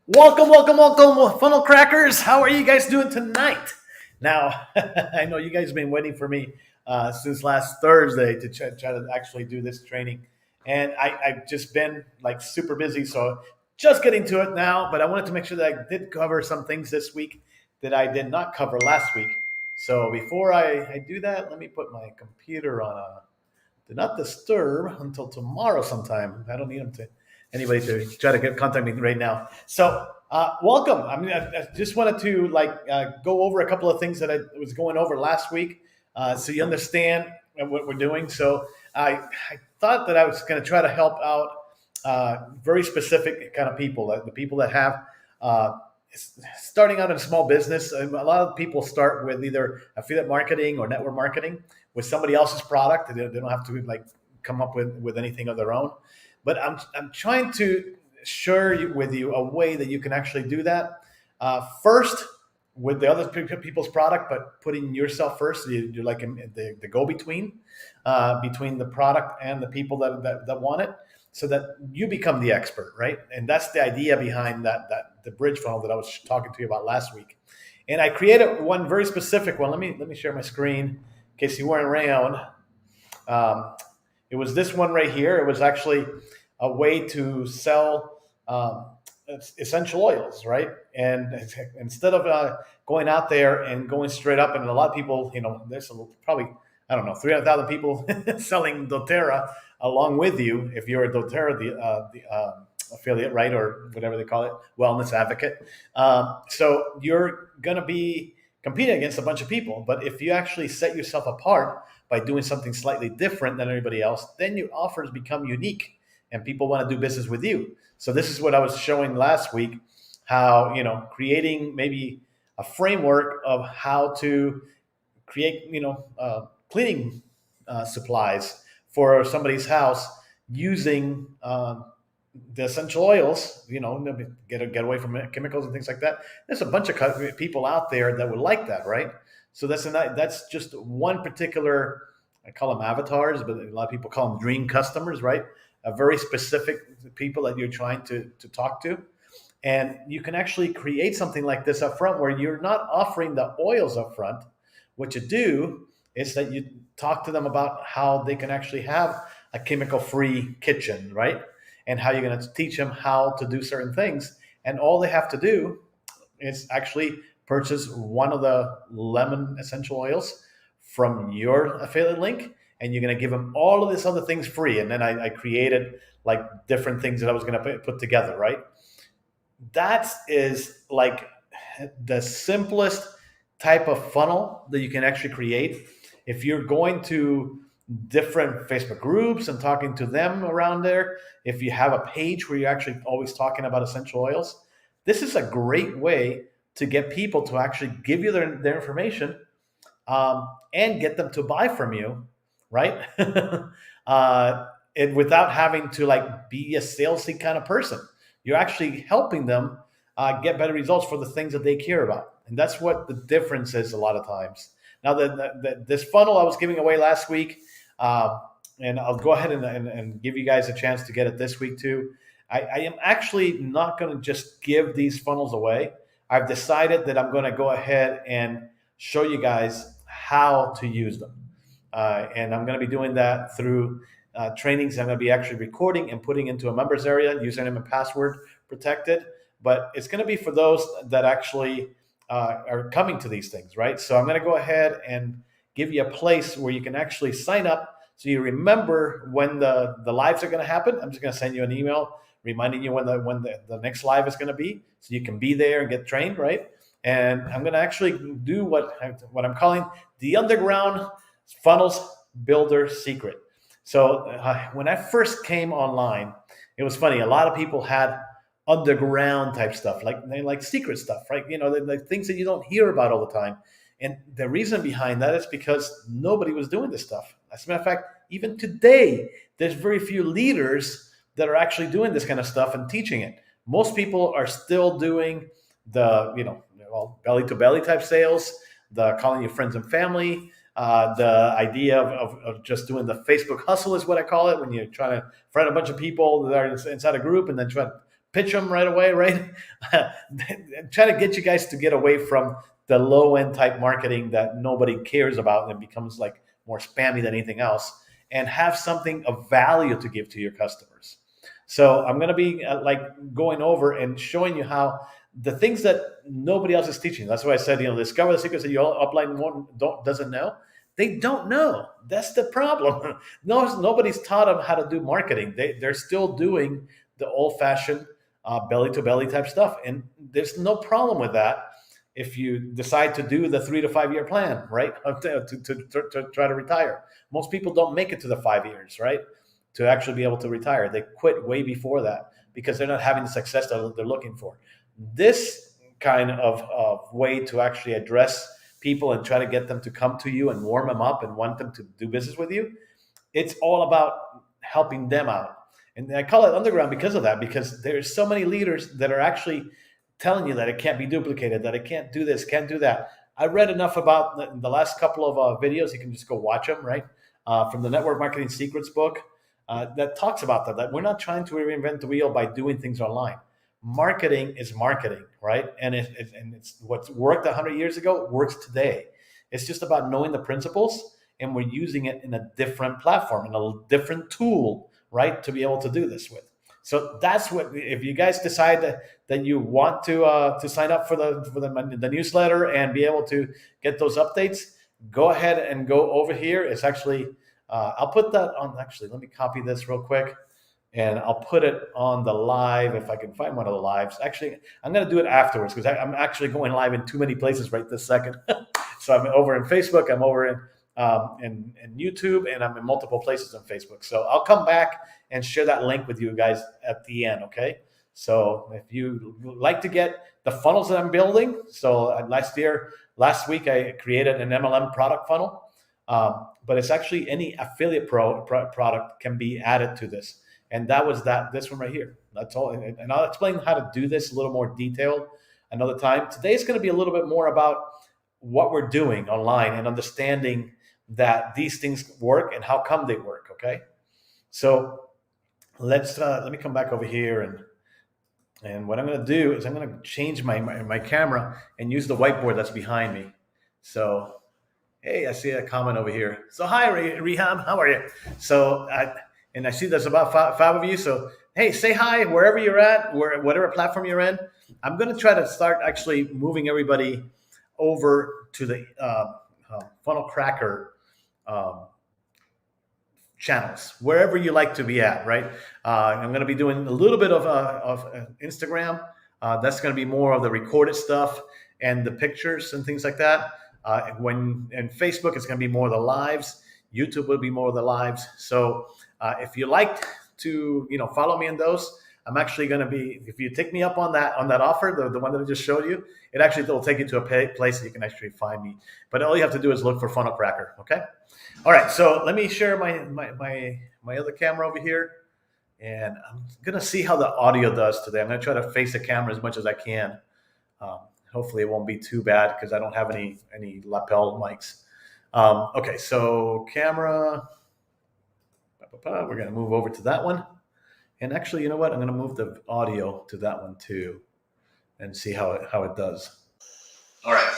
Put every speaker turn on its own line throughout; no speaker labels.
Welcome, funnel crackers. How are you guys doing tonight? Now, I know you guys have been waiting for me since last Thursday to try to actually do this training, and I've just been like super busy, so just getting to it now. But I wanted to make sure that I did cover some things this week that I did not cover last week. So before I do that, let me put my computer on a do not disturb until tomorrow sometime. I don't need them to anybody to try to get contact me right now. So welcome. I just wanted to go over a couple of things that I was going over last week, so you understand what we're doing. So I thought that I was going to try to help out very specific kind of people, the people that have. Starting out in a small business, a lot of people start with either affiliate marketing or network marketing with somebody else's product. They don't have to come up with anything of their own. But I'm trying to share with you a way that you can actually do that. First, with the other people's product, but putting yourself first. You're like the go-between between the product and the people that want it, so that you become the expert, right? And that's the idea behind that the bridge funnel that I was talking to you about last week. And I created one very specific one. Let me share my screen in case you weren't around. It was this one right here. It was actually a way to sell essential oils, right? And instead of going out there and going straight up, and a lot of people, there's probably, I don't know, 300,000 people selling doTERRA along with you if you're a doTERRA the affiliate, right, or whatever they call it, wellness advocate. So you're going to be competing against a bunch of people. But if you actually set yourself apart by doing something slightly different than everybody else, then your offers become unique and people want to do business with you. So this is what I was showing last week, how, creating maybe a framework of how to create, cleaning supplies for somebody's house using the essential oils, get away from chemicals and things like that. There's a bunch of people out there that would like that, right? So that's just one particular, I call them avatars, but a lot of people call them dream customers, right? A very specific people that you're trying to talk to. And you can actually create something like this up front where you're not offering the oils up front. What you do is that you talk to them about how they can actually have a chemical-free kitchen, right? And how you're going to teach them how to do certain things. And all they have to do is actually purchase one of the lemon essential oils from your affiliate link, and you're going to give them all of this other things free. And then I created like different things that I was going to put together, right? That is like the simplest type of funnel that you can actually create. If you're going to different Facebook groups and talking to them around there, if you have a page where you're actually always talking about essential oils, this is a great way to get people to actually give you their information and get them to buy from you, right? And without having to be a salesy kind of person. You're actually helping them get better results for the things that they care about. And that's what the difference is a lot of times. Now, this funnel I was giving away last week, and I'll go ahead and give you guys a chance to get it this week too. I am actually not going to just give these funnels away. I've decided that I'm going to go ahead and show you guys how to use them. And I'm going to be doing that through trainings I'm going to be actually recording and putting into a members area, username and password protected. But it's going to be for those that actually are coming to these things, right? So I'm going to go ahead and give you a place where you can actually sign up so you remember when the lives are going to happen. I'm just going to send you an email reminding you when the next live is going to be, so you can be there and get trained, right? And I'm going to actually do what I'm calling the underground funnels builder secret. So when I first came online, it was funny. A lot of people had underground type stuff, like secret stuff, right? The things that you don't hear about all the time. And the reason behind that is because nobody was doing this stuff. As a matter of fact, even today, there's very few leaders that are actually doing this kind of stuff and teaching it. Most people are still doing the, belly to belly type sales, the calling your friends and family, the idea of just doing the Facebook hustle is what I call it, when you're trying to friend a bunch of people that are inside a group and then try to pitch them right away, right? Try to get you guys to get away from the low end type marketing that nobody cares about and becomes like more spammy than anything else, and have something of value to give to your customers. So I'm going to be like going over and showing you how the things that nobody else is teaching. That's why I said, discover the secrets that your upline one doesn't know. They don't know. That's the problem. No, nobody's taught them how to do marketing. They're still doing the old-fashioned belly to belly type stuff, and there's no problem with that if you decide to do the 3 to 5 year plan, right? To try to retire. Most people don't make it to the 5 years, right? To actually be able to retire. They quit way before that because they're not having the success that they're looking for. This kind of way to actually address people and try to get them to come to you and warm them up and want them to do business with you, it's all about helping them out. And I call it underground because of that, because there's so many leaders that are actually telling you that it can't be duplicated, that it can't do this, can't do that. I read enough about the last couple of videos. You can just go watch them, right? From the Network Marketing Secrets book that talks about that we're not trying to reinvent the wheel by doing things online. Marketing is marketing, right? And it's what's worked 100 years ago works today. It's just about knowing the principles, and we're using it in a different platform, in a different tool, right, to be able to do this with. So that's what. If you guys decide that you want to sign up for the newsletter and be able to get those updates, go ahead and go over here. It's actually I'll put that on. Actually, let me copy this real quick, and I'll put it on the live if I can find one of the lives. Actually, I'm going to do it afterwards because I'm actually going live in too many places right this second. So I'm over in Facebook. I'm over in YouTube, and I'm in multiple places on Facebook. So I'll come back and share that link with you guys at the end, okay? So if you like to get the funnels that I'm building, so last week I created an MLM product funnel, but it's actually any affiliate product can be added to this. And that was this one right here. That's all. And I'll explain how to do this a little more detailed another time. Today is going to be a little bit more about what we're doing online and understanding that these things work and how come they work, okay? So let me come back over here, and what I'm going to do is I'm going to change my camera and use the whiteboard that's behind me. So, hey, I see a comment over here. So hi, Rehab, how are you? So I see there's about five of you. So hey, say hi wherever you're at, whatever platform you're in. I'm going to try to start actually moving everybody over to the FunnelCracker channels, wherever you like to be at, right? I'm going to be doing a little bit of Instagram. That's going to be more of the recorded stuff and the pictures and things like that. And Facebook, it's going to be more of the lives. YouTube will be more of the lives. So if you like to, follow me in those, I'm actually going to be, if you take me up on that offer, the one that I just showed you, it actually will take you to a place that you can actually find me. But all you have to do is look for FunnelCracker, okay? All right, so let me share my other camera over here, and I'm going to see how the audio does today. I'm going to try to face the camera as much as I can. Hopefully it won't be too bad because I don't have any lapel mics. Okay, so camera, we're going to move over to that one. And actually, you know what? I'm going to move the audio to that one too and see how it does. All right.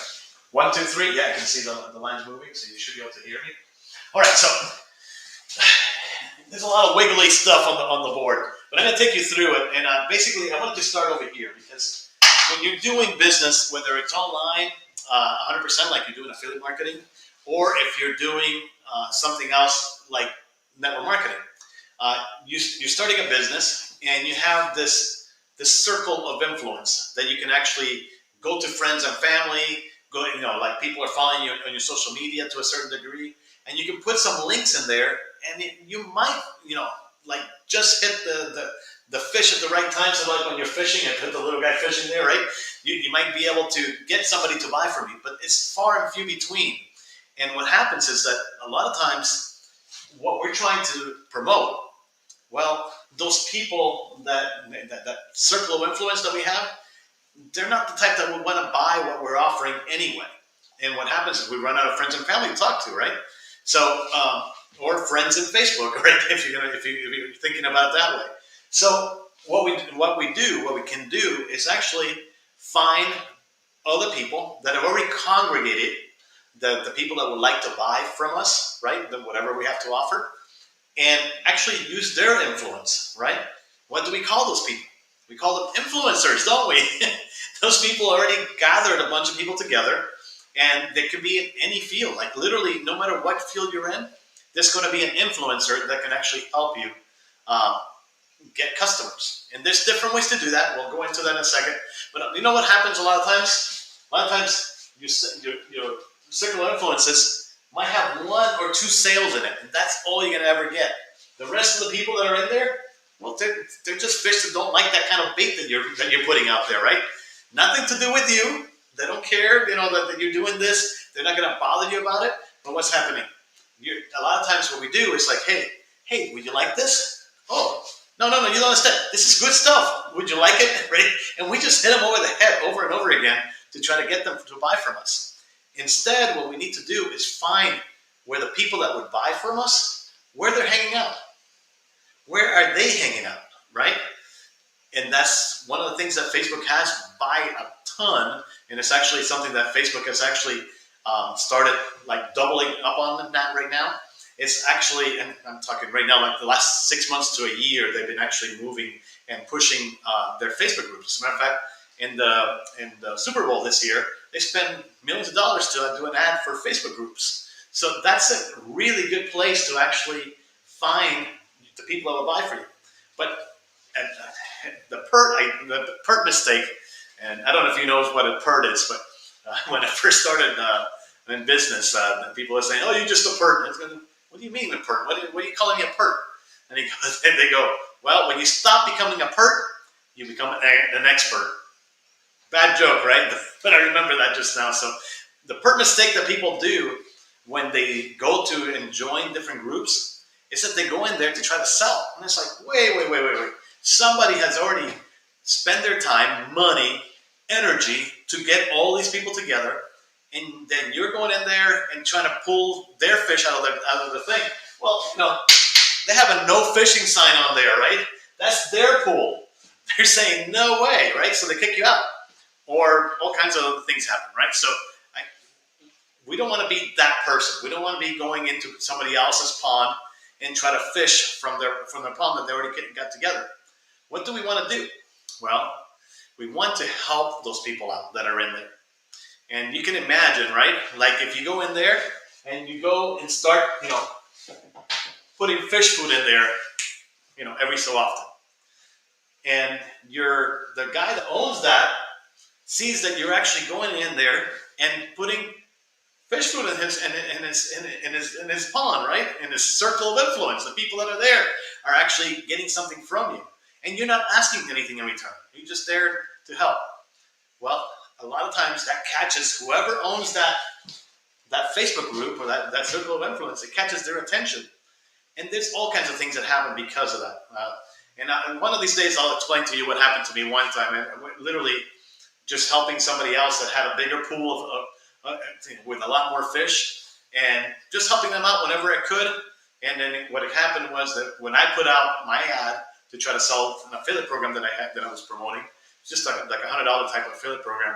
1, 2, 3. Yeah, I can see the lines moving, so you should be able to hear me. All right, so there's a lot of wiggly stuff on the board, but I'm going to take you through it. And basically, I wanted to start over here because when you're doing business, whether it's online, 100% like you're doing affiliate marketing, or if you're doing something else like network marketing, you're starting a business and you have this circle of influence that you can actually go to friends and family, like people are following you on your social media to a certain degree, and you can put some links in there, and you might, like just hit the fish at the right time. So like when you're fishing and put the little guy fishing there, right? You might be able to get somebody to buy from you, but it's far and few between. And what happens is that a lot of times what we're trying to promote, well, those people, that circle of influence that we have, they're not the type that would want to buy what we're offering anyway. And what happens is we run out of friends and family to talk to, right? So, or friends in Facebook, right? If you're thinking about it that way. So what we can do is actually find other people that have already congregated, the people that would like to buy from us, right? Whatever we have to offer, and actually use their influence, right? What do we call those people? We call them influencers, don't we? Those people already gathered a bunch of people together, and they could be in any field. Like literally, no matter what field you're in, there's going to be an influencer that can actually help you um, get customers. And there's different ways to do that. We'll go into that in a second. But you know what happens a lot of times? A lot of times, your circle of influences might have 1 or 2 sales in it, and that's all you're going to ever get. The rest of the people that are in there, well, they're just fish that don't like that kind of bait that you're putting out there, right? Nothing to do with you. They don't care, that you're doing this. They're not going to bother you about it. But what's happening? A lot of times what we do is like, hey, would you like this? Oh, no, you don't understand. This is good stuff. Would you like it? Right? And we just hit them over the head over and over again to try to get them to buy from us. Instead, what we need to do is find where the people that would buy from us, where they're hanging out. Where are they hanging out, right? And that's one of the things that Facebook has by a ton, and it's actually something that Facebook has actually started like doubling up on that right now. It's actually, and I'm talking right now, like the last 6 months to a year, they've been actually moving and pushing their Facebook groups. As a matter of fact, in the Super Bowl this year, they spent millions of dollars to do an ad for Facebook groups. So that's a really good place to actually find the people that will buy for you. But the PERT mistake, and I don't know if you know what a PERT is, but when I first started in business, people are saying, "Oh, you're just a PERT." What do you mean a PERT? What are you calling me a PERT? And they go, "Well, when you stop becoming a PERT, you become an expert." Bad joke, right? But I remember that just now. So the PERT mistake that people do when they go to and join different groups is that they go in there to try to sell. And it's like, wait. Somebody has already spent their time, money, energy to get all these people together, and then you're going in there and trying to pull their fish out of the thing. Well, they have a no fishing sign on there, right? That's their pool. They're saying no way, right? So they kick you out, or all kinds of other things happen, right? So we don't want to be that person. We don't want to be going into somebody else's pond and try to fish from their pond that they already got together. What do we want to do? Well, we want to help those people out that are in there. And you can imagine, right? Like if you go in there and you go and start, putting fish food in there, every so often. And the guy that owns that sees that you're actually going in there and putting fish food in his pond, right? In his circle of influence. The people that are there are actually getting something from you. And you're not asking anything in return. You're just there to help. Well, a lot of times that catches whoever owns that Facebook group or that circle of influence. It catches their attention. And there's all kinds of things that happen because of that. And one of these days I'll explain to you what happened to me one time. And literally just helping somebody else that had a bigger pool with a lot more fish, and just helping them out whenever I could. And then what had happened was that when I put out my ad to try to sell an affiliate program that I was promoting, just like a $100 type of affiliate program,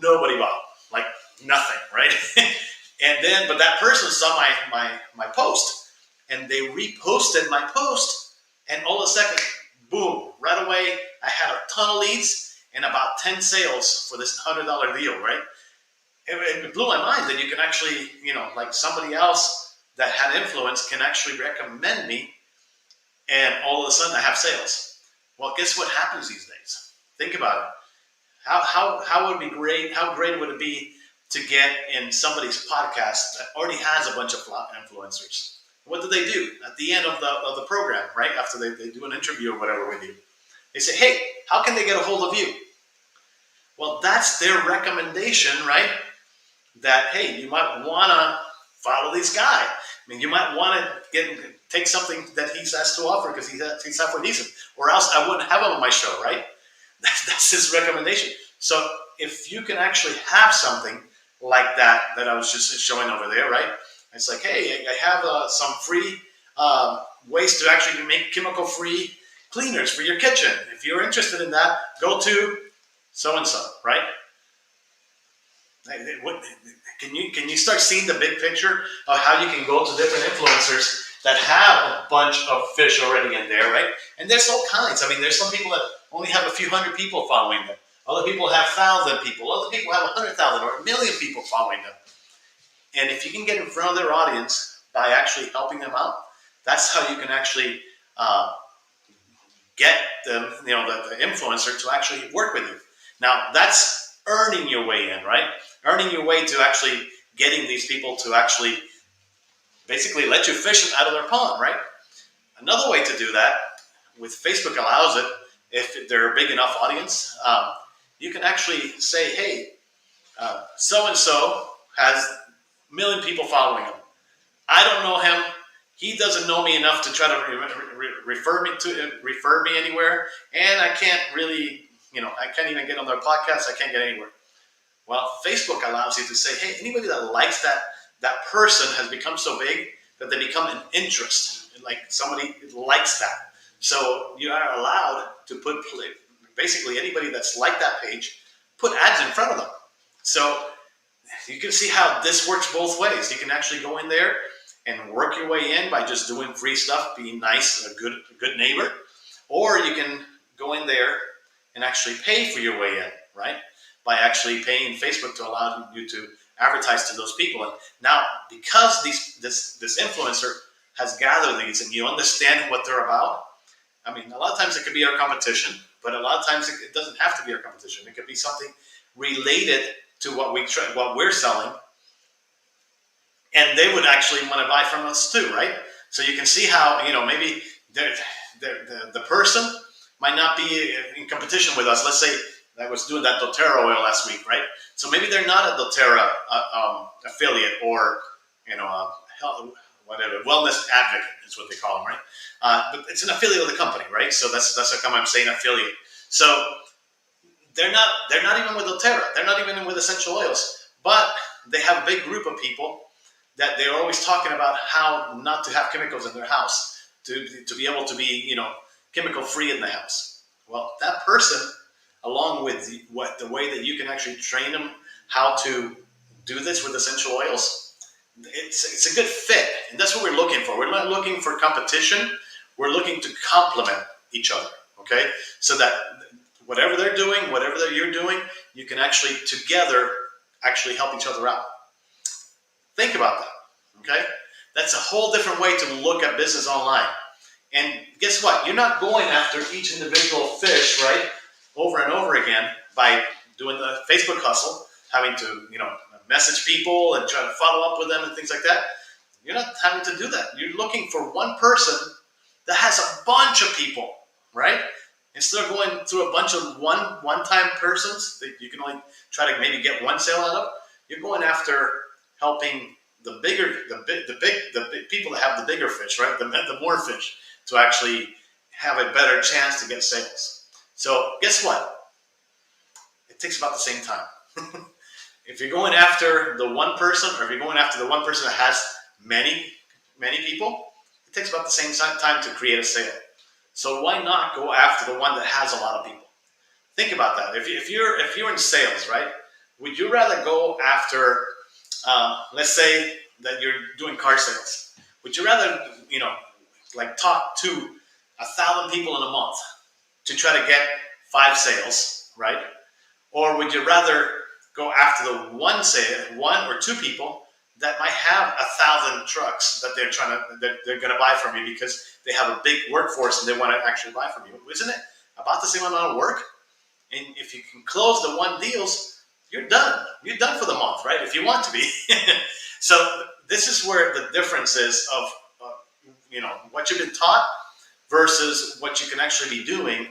nobody bought, like nothing, right? But that person saw my post, and they reposted my post, and all of a second, boom, right away, I had a ton of leads and about 10 sales for this $100 deal, right? It blew my mind that you can actually, like somebody else that had influence can actually recommend me, and all of a sudden I have sales. Well, guess what happens these days? Think about it. How would it be great? How great would it be to get in somebody's podcast that already has a bunch of influencers? What do they do at the end of the program, right? After they do an interview or whatever with you, they say, "Hey, how can they get a hold of you?" Well, that's their recommendation, right? That, hey, you might want to follow this guy. I mean, you might want to take something that he has to offer because he's halfway decent, or else I wouldn't have him on my show, right? That's his recommendation. So if you can actually have something like that I was just showing over there, right? It's like, hey, I have some free ways to actually make chemical-free cleaners for your kitchen. If you're interested in that, go to so-and-so, right? Can you start seeing the big picture of how you can go to different influencers that have a bunch of fish already in there, right? And there's all kinds. I mean, there's some people that only have a few hundred people following them. Other people have 1,000 people. Other people have 100,000 or 1,000,000 people following them. And if you can get in front of their audience by actually helping them out, that's how you can actually get them, the influencer to actually work with you. Now, that's earning your way in, right? Earning your way to actually getting these people to actually basically let you fish out of their pond, right? Another way to do that, with Facebook allows it, if they're a big enough audience, you can actually say, hey, so-and-so has 1,000,000 people following him. I don't know him. He doesn't know me enough to try to refer me anywhere, and I can't really, I can't even get on their podcast. I can't get anywhere. Well, Facebook allows you to say, hey, anybody that likes that person has become so big that they become an interest, like somebody likes that. So you are allowed to put basically anybody that's like that page, put ads in front of them. So you can see how this works both ways. You can actually go in there and work your way in by just doing free stuff, being nice, a good neighbor, or you can go in there and actually pay for your way in, right? By actually paying Facebook to allow you to advertise to those people. And now, because this influencer has gathered these and you understand what they're about, I mean, a lot of times it could be our competition, but a lot of times it doesn't have to be our competition. It could be something related to what we're selling, and they would actually want to buy from us too, right? So you can see how, maybe the person might not be in competition with us. Let's say I was doing that doTERRA oil last week, right? So maybe they're not a doTERRA affiliate or, whatever, wellness advocate is what they call them, right? But it's an affiliate of the company, right? So that's how come I'm saying affiliate. So they're not even with doTERRA. They're not even with essential oils, but they have a big group of people that they're always talking about how not to have chemicals in their house, to be able to be, chemical free in the house. Well, that person, along with the way that you can actually train them how to do this with essential oils, it's a good fit. And that's what we're looking for. We're not looking for competition. We're looking to complement each other, okay? So that whatever they're doing, whatever you're doing, you can actually together actually help each other out. Think about that, okay? That's a whole different way to look at business online. And guess what? You're not going after each individual fish, right, over and over again by doing the Facebook hustle, having to, message people and try to follow up with them and things like that. You're not having to do that. You're looking for one person that has a bunch of people, right? Instead of going through a bunch of one-time persons that you can only try to maybe get one sale out of, you're going after helping the big people that have the bigger fish, right? The more fish, to actually have a better chance to get sales. So guess what? It takes about the same time. If you're going after the one person, or if you're going after the one person that has many people, it takes about the same time to create a sale. So why not go after the one that has a lot of people? Think about that. If you're in sales, right? Would you rather go after, let's say that you're doing car sales? Would you rather, talk to 1,000 people in a month to try to get 5 sales, right? Or would you rather go after the one or two people that might have 1,000 trucks that they're going to buy from you because they have a big workforce and they want to actually buy from you? Isn't it about the same amount of work? And if you can close the one deals, you're done. You're done for the month, right? If you want to be. So this is where the difference is of what you've been taught versus what you can actually be doing.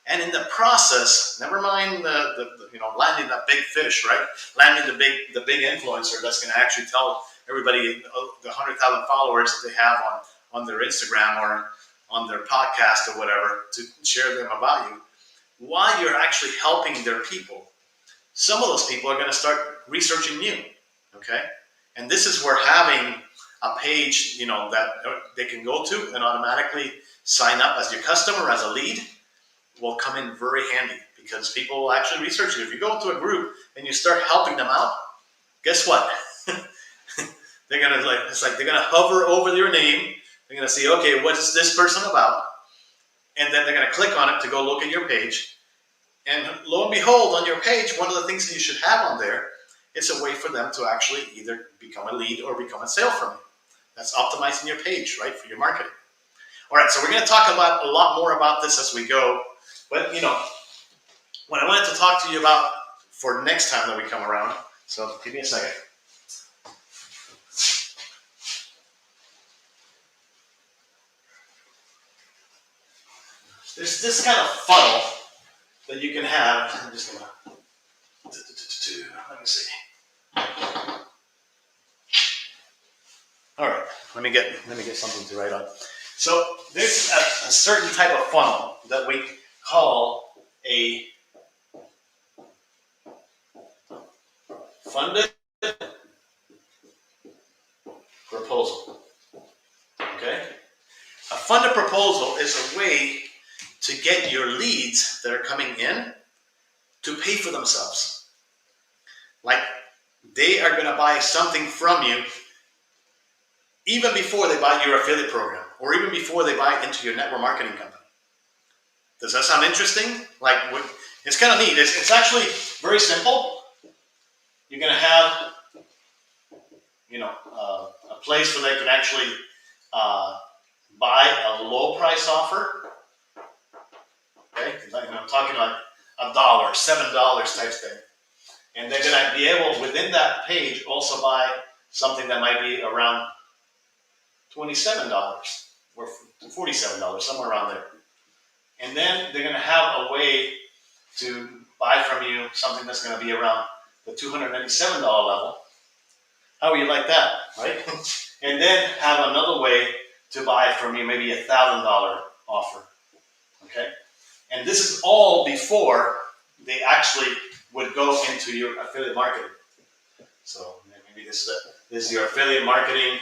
And in the process, never mind the landing that big fish, right? Landing the big influencer that's going to actually tell everybody, the 100,000 followers that they have on their Instagram or on their podcast or whatever, to share them about you. While you're actually helping their people, some of those people are going to start researching you, okay? And this is where having a page, that they can go to and automatically sign up as your customer, as a lead, will come in very handy, because people will actually research you. If you go into a group and you start helping them out, guess what? They're gonna they're gonna hover over your name. They're gonna see, okay, what is this person about? And then they're gonna click on it to go look at your page. And lo and behold, on your page, one of the things that you should have on there is a way for them to actually either become a lead or become a sale from you. That's optimizing your page, right, for your marketing. All right, so we're going to talk about a lot more about this as we go. But, what I wanted to talk to you about for next time that we come around, so give me a second. There's this kind of funnel that you can have. I'm just going to, let me see. All right, let me get something to write on. So there's a certain type of funnel that we call a funded proposal. Okay? A funded proposal is a way to get your leads that are coming in to pay for themselves. Like, they are going to buy something from you even before they buy your affiliate program, or even before they buy into your network marketing company. Does that sound interesting? It's kind of neat. It's actually very simple. You're going to have, a place where they can actually buy a low price offer. Okay, I'm talking like $1, $7 type thing, and they're going to be able, within that page, also buy something that might be around $27 or $47, somewhere around there. And then they're going to have a way to buy from you something that's going to be around the $297 level. How would you like that, right? And then have another way to buy from you, maybe $1,000 offer. Okay? And this is all before they actually would go into your affiliate marketing. So maybe this is your affiliate marketing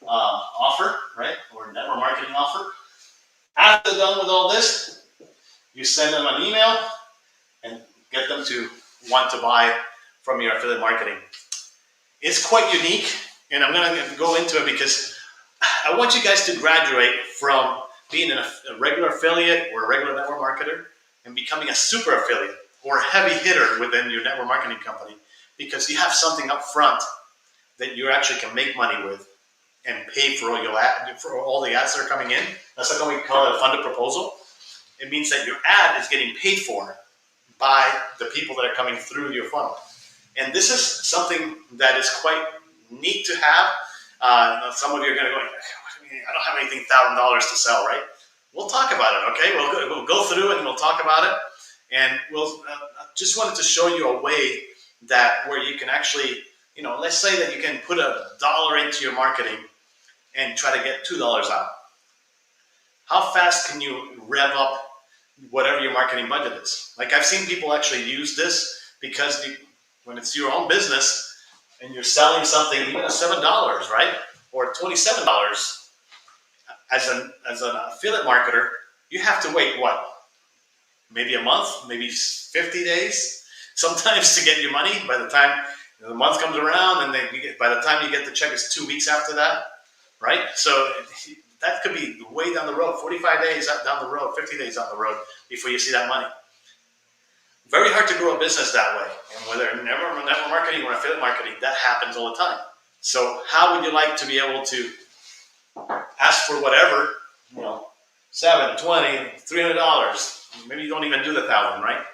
offer, right? Or network marketing offer. After they're done with all this, you send them an email and get them to want to buy from your affiliate marketing. It's quite unique, and I'm going to go into it because I want you guys to graduate from being a regular affiliate or a regular network marketer and becoming a super affiliate or a heavy hitter within your network marketing company, because you have something up front that you actually can make money with and pay for all the ads that are coming in. That's like what we call it a funded proposal. It means that your ad is getting paid for by the people that are coming through your funnel. And this is something that is quite neat to have. Some of you are going to go, I don't have anything $1,000 to sell, right? We'll talk about it, okay? We'll go through it and we'll talk about it. And we'll just wanted to show you a way that where you can actually, let's say that you can put $1 into your marketing and try to get $2 out. How fast can you rev up whatever your marketing budget is? Like, I've seen people actually use this because when it's your own business and you're selling something even at $7, right? Or $27, as an affiliate marketer, you have to wait, what? Maybe a month, maybe 50 days, sometimes to get your money. By the time the month comes around, and by the time you get the check, it's 2 weeks after that, right? So that could be way down the road, 45 days down the road, 50 days down the road before you see that money. Very hard to grow a business that way. And whether network marketing or affiliate marketing, that happens all the time. So how would you like to be able to ask for whatever, $7, $20, $300? Maybe you don't even do the $1,000, right?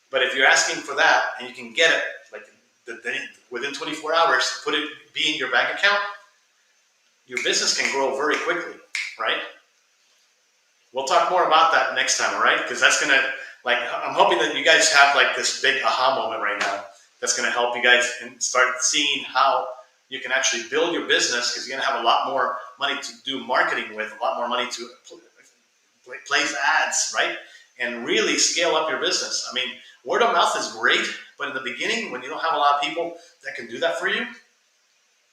But if you're asking for that and you can get it like within 24 hours, be in your bank account, your business can grow very quickly, right? We'll talk more about that next time, all right? Because that's going to, I'm hoping that you guys have this big aha moment right now that's going to help you guys and start seeing how you can actually build your business, because you're going to have a lot more money to do marketing with, a lot more money to place ads, right? And really scale up your business. I mean, word of mouth is great, but in the beginning, when you don't have a lot of people that can do that for you,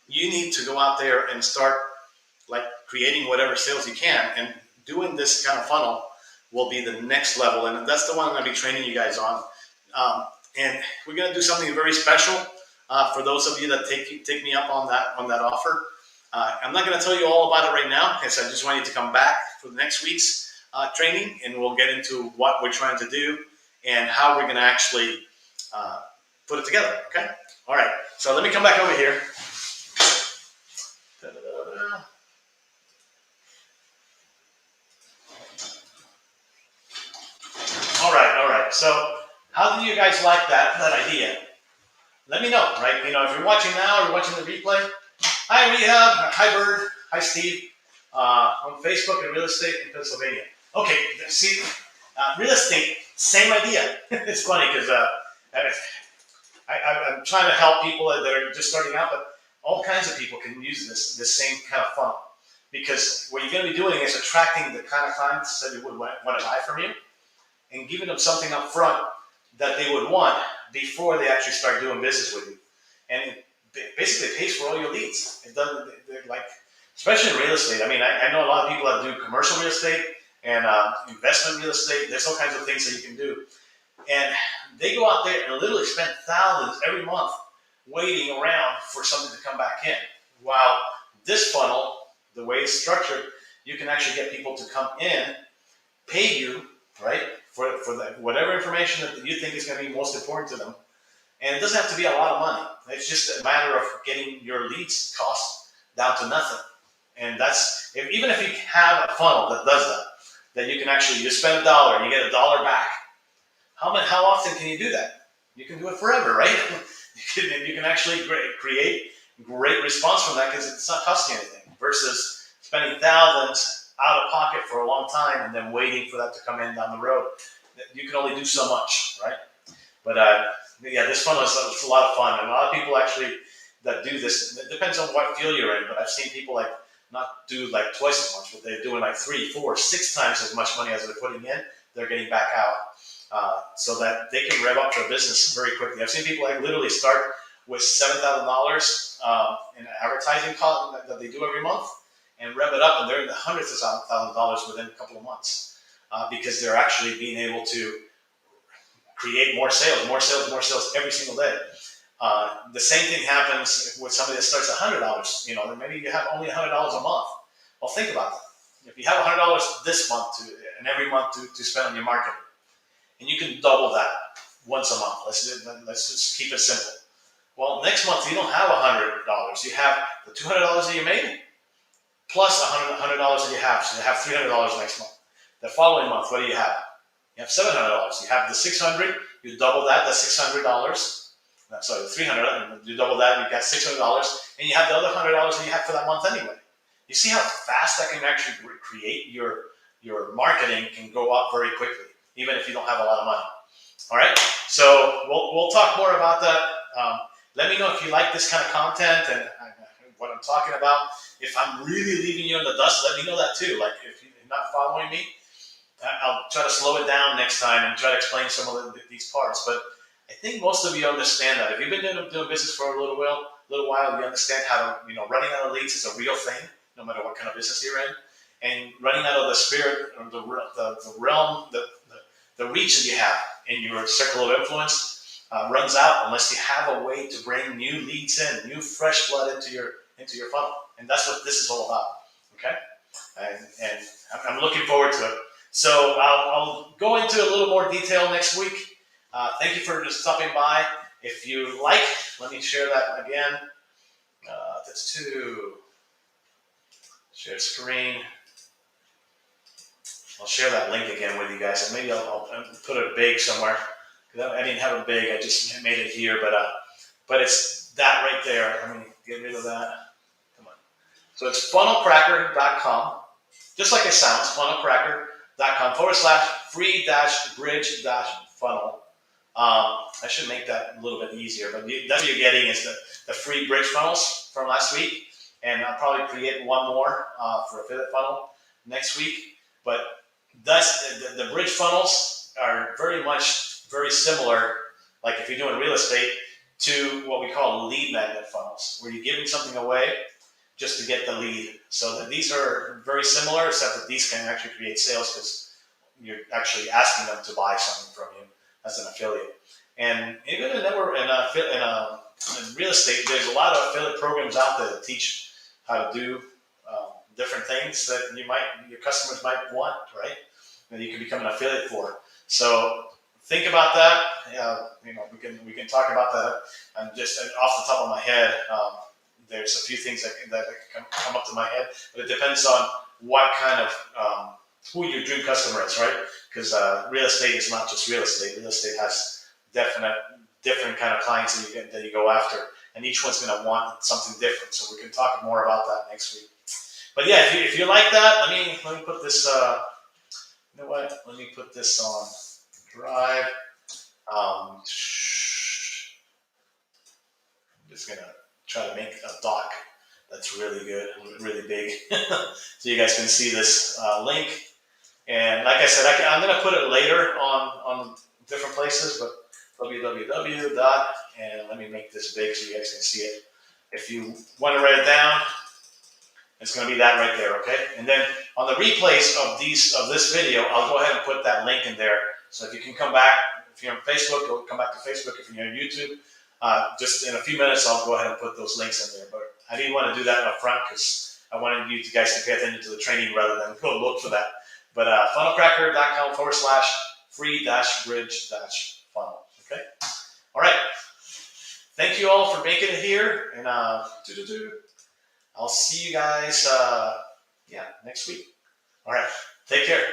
you need to go out there and start like creating whatever sales you can, and doing this kind of funnel will be the next level. And that's the one I'm going to be training you guys on. And we're going to do something very special for those of you that take me up on that offer. I'm not going to tell you all about it right now, because I just want you to come back for the next week's training, and we'll get into what we're trying to do and how we're going to actually put it together. Okay. All right. So let me come back over here. All right, all right. So, how do you guys like that idea? Let me know, right? If you're watching now or you're watching the replay. Hi, Rehab. Hi, Bird. Hi, Steve. On Facebook and real estate in Pennsylvania. Okay, see, real estate, same idea. It's funny because I'm trying to help people that are just starting out, but all kinds of people can use this same kind of funnel, because what you're going to be doing is attracting the kind of clients that you would want to buy from you, and giving them something up front that they would want before they actually start doing business with you. And it basically pays for all your leads. It doesn't, like, especially in real estate. I mean, I know a lot of people that do commercial real estate and investment real estate. There's all kinds of things that you can do. And they go out there and literally spend thousands every month waiting around for something to come back in. While this funnel, the way it's structured, you can actually get people to come in, pay you, right, for whatever information that you think is going to be most important to them. And it doesn't have to be a lot of money. It's just a matter of getting your leads cost down to nothing. And that's, even if you have a funnel that does that you can actually, you spend $1 and you get $1 back. How often can you do that? You can do it forever, right? You can actually create great response from that, because it's not costing anything, versus spending thousands out of pocket for a long time and then waiting for that to come in down the road. You can only do so much, right? But yeah, this funnel is a lot of fun, and a lot of people actually that do this. It depends on what field you're in, but I've seen people like not do like twice as much, but they're doing like 3, 4, 6 times as much money as they're putting in. They're getting back out, so that they can rev up their business very quickly. I've seen people like literally start with $7,000 in advertising cost that they do every month, and rev it up, and they're in the hundreds of thousands of dollars within a couple of months, because they're actually being able to create more sales every single day. The same thing happens with somebody that starts $100. Maybe you have only $100 a month. Well, think about that. If you have $100 this month and every month to spend on your marketing, and you can double that once a month. Let's just keep it simple. Well, next month you don't have $100. You have the $200 that you made plus $100 that you have. So you have $300 next month. The following month, what do you have? You have $700. You have the $600. You double that. That's $600. Sorry, $300. You double that. You got $600, and you have the other $100 that you have for that month anyway. You see how fast that can actually create your marketing can go up very quickly, even if you don't have a lot of money. All right. So we'll talk more about that. Let me know if you like this kind of content and what I'm talking about. If I'm really leaving you in the dust, let me know that too. Like if you're not following me, I'll try to slow it down next time and try to explain some of these parts. But I think most of you understand that. If you've been doing business for a little while, you understand how to, running out of leads is a real thing, no matter what kind of business you're in. And running out of the spirit, or the realm, the reach that you have in your circle of influence runs out unless you have a way to bring new leads in, new fresh blood into your funnel. And that's what this is all about. Okay? And I'm looking forward to it. So I'll go into a little more detail next week. Thank you for just stopping by. If you like, let me share that again. That's 2. Share screen. I'll share that link again with you guys, and maybe I'll put it big somewhere. I didn't have it big. I just made it here, but it's that right there. Let me get rid of that. Come on. So it's FunnelCracker.com, just like it sounds. FunnelCracker.com/free-bridge-funnel. I should make that a little bit easier, but that's what you're getting is the free bridge funnels from last week, and I'll probably create one more for affiliate funnel next week. But the bridge funnels are very similar. Like if you're doing real estate, to what we call lead magnet funnels, where you're giving something away just to get the lead. So that these are very similar, except that these can actually create sales because you're actually asking them to buy something from you as an affiliate. And even in network in real estate, there's a lot of affiliate programs out there that teach how to do different things that your customers might want, right? That you can become an affiliate for. So think about that. We can talk about that. And just off the top of my head, there's a few things that can come up to my head, but it depends on what kind of who your dream customer is, right? Because real estate is not just real estate. Real estate has different kind of clients that you go after, and each one's going to want something different. So we can talk more about that next week. But yeah, if you like that, let me put this. You know what? Let me put this on Drive. I'm just gonna try to make a doc that's really good, really big, so you guys can see this link. And like I said, I'm gonna put it later on different places, but www dot, and let me make this big so you guys can see it. If you want to write it down, it's going to be that right there, okay? And then on the replays of this video, I'll go ahead and put that link in there. So if you can come back, if you're on Facebook, you'll come back to Facebook. If you're on YouTube, just in a few minutes, I'll go ahead and put those links in there. But I didn't want to do that up front because I wanted you guys to pay attention to the training rather than go look for that. But funnelcracker.com/free-bridge-funnel, okay? All right. Thank you all for making it here. And I'll see you guys next week. All right. Take care.